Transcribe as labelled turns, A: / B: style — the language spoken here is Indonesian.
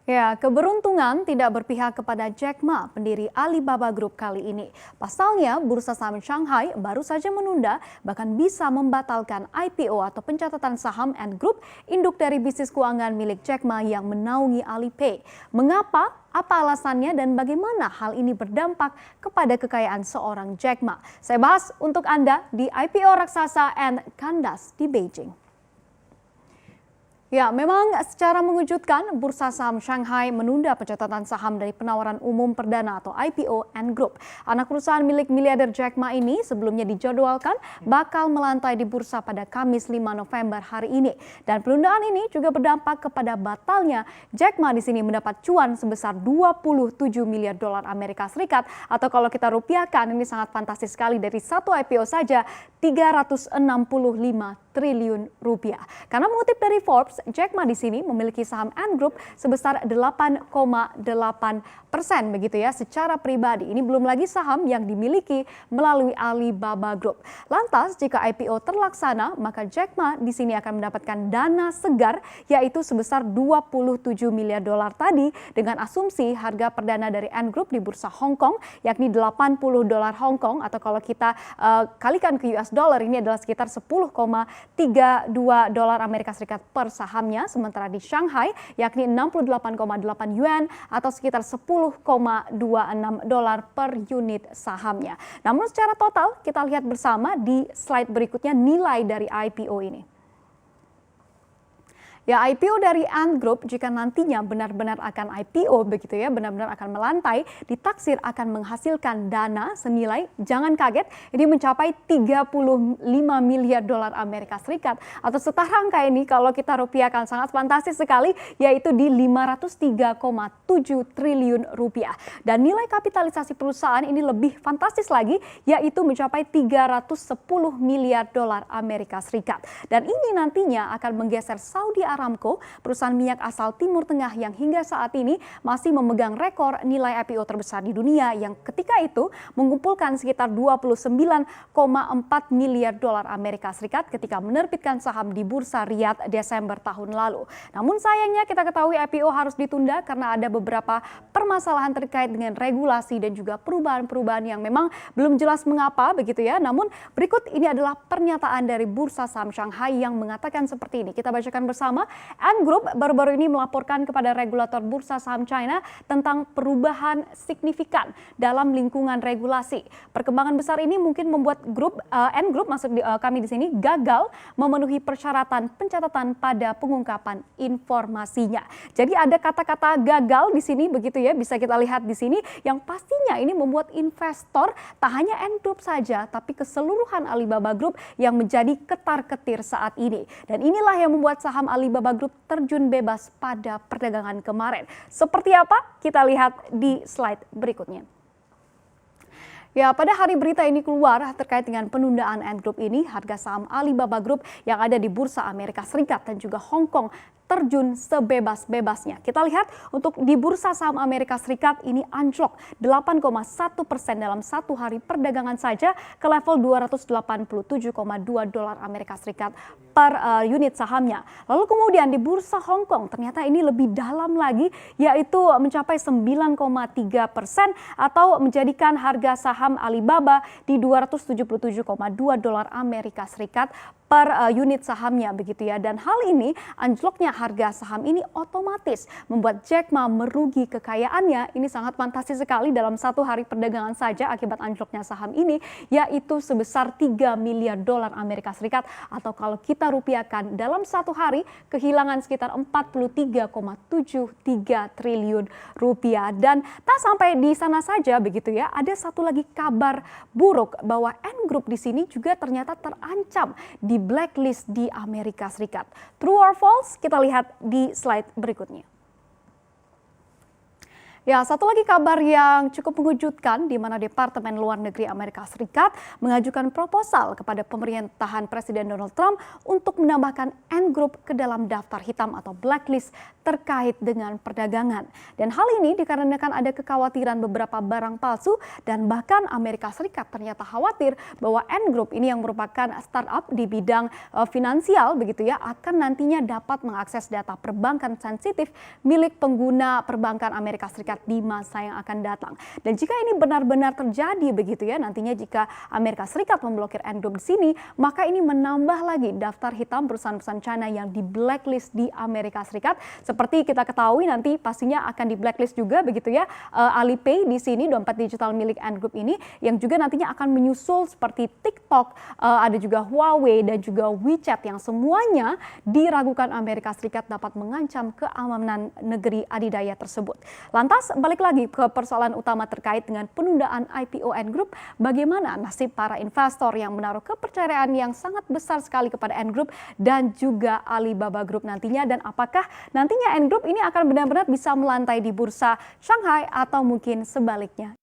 A: Ya, keberuntungan tidak berpihak kepada Jack Ma, pendiri Alibaba Group kali ini. Pasalnya, bursa saham Shanghai baru saja menunda, bahkan bisa membatalkan IPO atau pencatatan saham Ant Group, induk dari bisnis keuangan milik Jack Ma yang menaungi Alipay. Mengapa? Apa alasannya dan bagaimana hal ini berdampak kepada kekayaan seorang Jack Ma? Saya bahas untuk Anda di IPO raksasa Ant kandas di Beijing. Ya, memang secara mengejutkan, bursa saham Shanghai menunda pencatatan saham dari penawaran umum perdana atau IPO Ant Group. Anak perusahaan milik miliarder Jack Ma ini sebelumnya dijadwalkan bakal melantai di bursa pada Kamis 5 November hari ini. Dan penundaan ini juga berdampak kepada batalnya Jack Ma di sini mendapat cuan sebesar 27 miliar dolar Amerika Serikat atau kalau kita rupiahkan ini sangat fantastis sekali, dari satu IPO saja 365 triliun rupiah. Karena mengutip dari Forbes, Jack Ma di sini memiliki saham Ant Group sebesar 8,8% begitu ya secara pribadi. Ini belum lagi saham yang dimiliki melalui Alibaba Group. Lantas jika IPO terlaksana, maka Jack Ma di sini akan mendapatkan dana segar yaitu sebesar 27 miliar dolar tadi dengan asumsi harga perdana dari Ant Group di bursa Hong Kong yakni 80 dolar Hong Kong atau kalau kita kalikan ke US dollar ini adalah sekitar 10,32 dolar Amerika Serikat per sahamnya, sementara di Shanghai yakni 68,8 yuan atau sekitar 10,26 dolar per unit sahamnya. Namun secara total kita lihat bersama di slide berikutnya nilai dari IPO ini. Ya, IPO dari Ant Group jika nantinya benar-benar akan IPO begitu ya, benar-benar akan melantai, ditaksir akan menghasilkan dana senilai, jangan kaget, ini mencapai 35 miliar dolar Amerika Serikat atau setara angka ini kalau kita rupiahkan sangat fantastis sekali yaitu di 503,7 triliun rupiah. Dan nilai kapitalisasi perusahaan ini lebih fantastis lagi yaitu mencapai 310 miliar dolar Amerika Serikat. Dan ini nantinya akan menggeser Saudi Aramco, perusahaan minyak asal Timur Tengah yang hingga saat ini masih memegang rekor nilai IPO terbesar di dunia yang ketika itu mengumpulkan sekitar 29,4 miliar dolar Amerika Serikat ketika menerbitkan saham di Bursa Riyadh Desember tahun lalu. Namun sayangnya kita ketahui IPO harus ditunda karena ada beberapa permasalahan terkait dengan regulasi dan juga perubahan-perubahan yang memang belum jelas mengapa begitu ya. Namun berikut ini adalah pernyataan dari Bursa Saham Shanghai yang mengatakan seperti ini. Kita bacakan bersama. Ant Group baru-baru ini melaporkan kepada regulator bursa saham China tentang perubahan signifikan dalam lingkungan regulasi. Perkembangan besar ini mungkin membuat Ant Group kami di sini gagal memenuhi persyaratan pencatatan pada pengungkapan informasinya. Jadi ada kata-kata gagal di sini begitu ya, bisa kita lihat di sini yang pastinya ini membuat investor tak hanya Ant Group saja tapi keseluruhan Alibaba Group yang menjadi ketar-ketir saat ini. Dan inilah yang membuat saham Alibaba Group terjun bebas pada perdagangan kemarin. Seperti apa? Kita lihat di slide berikutnya. Ya, pada hari berita ini keluar terkait dengan penundaan Ant Group ini, harga saham Alibaba Group yang ada di Bursa Amerika Serikat dan juga Hong Kong terjun sebebas-bebasnya. Kita lihat untuk di Bursa Saham Amerika Serikat ini anjlok 8,1% dalam satu hari perdagangan saja ke level 287,2 dolar Amerika Serikat per unit sahamnya. Lalu kemudian di Bursa Hong Kong ternyata ini lebih dalam lagi yaitu mencapai 9,3% atau menjadikan harga saham Alibaba di 277,2 dolar Amerika Serikat per unit sahamnya begitu ya. Dan hal ini, anjloknya harga saham ini otomatis membuat Jack Ma merugi kekayaannya. Ini sangat fantastis sekali dalam satu hari perdagangan saja akibat anjloknya saham ini yaitu sebesar 3 miliar dolar Amerika Serikat atau kalau kita rupiahkan dalam satu hari kehilangan sekitar 43,73 triliun rupiah. Dan tak sampai di sana saja begitu ya, ada satu lagi kabar buruk bahwa Ant Group di sini juga ternyata terancam di blacklist di Amerika Serikat. True or false? Kita lihat di slide berikutnya. Ya, satu lagi kabar yang cukup mengejutkan di mana Departemen Luar Negeri Amerika Serikat mengajukan proposal kepada pemerintahan Presiden Donald Trump untuk menambahkan Ant Group ke dalam daftar hitam atau blacklist terkait dengan perdagangan. Dan hal ini dikarenakan ada kekhawatiran beberapa barang palsu dan bahkan Amerika Serikat ternyata khawatir bahwa Ant Group ini yang merupakan startup di bidang finansial begitu ya akan nantinya dapat mengakses data perbankan sensitif milik pengguna perbankan Amerika Serikat di masa yang akan datang. Dan jika ini benar-benar terjadi begitu ya, nantinya jika Amerika Serikat memblokir Ant Group di sini, maka ini menambah lagi daftar hitam perusahaan-perusahaan China yang di blacklist di Amerika Serikat. Seperti kita ketahui nanti pastinya akan di blacklist juga begitu ya, Alipay di sini dompet digital milik Ant Group ini yang juga nantinya akan menyusul seperti TikTok, ada juga Huawei dan juga WeChat yang semuanya diragukan Amerika Serikat dapat mengancam keamanan negeri adidaya tersebut. Lantas balik lagi ke persoalan utama terkait dengan penundaan IPO Ant Group, bagaimana nasib para investor yang menaruh kepercayaan yang sangat besar sekali kepada Ant Group dan juga Alibaba Group nantinya, dan apakah nantinya Ant Group ini akan benar-benar bisa melantai di bursa Shanghai atau mungkin sebaliknya?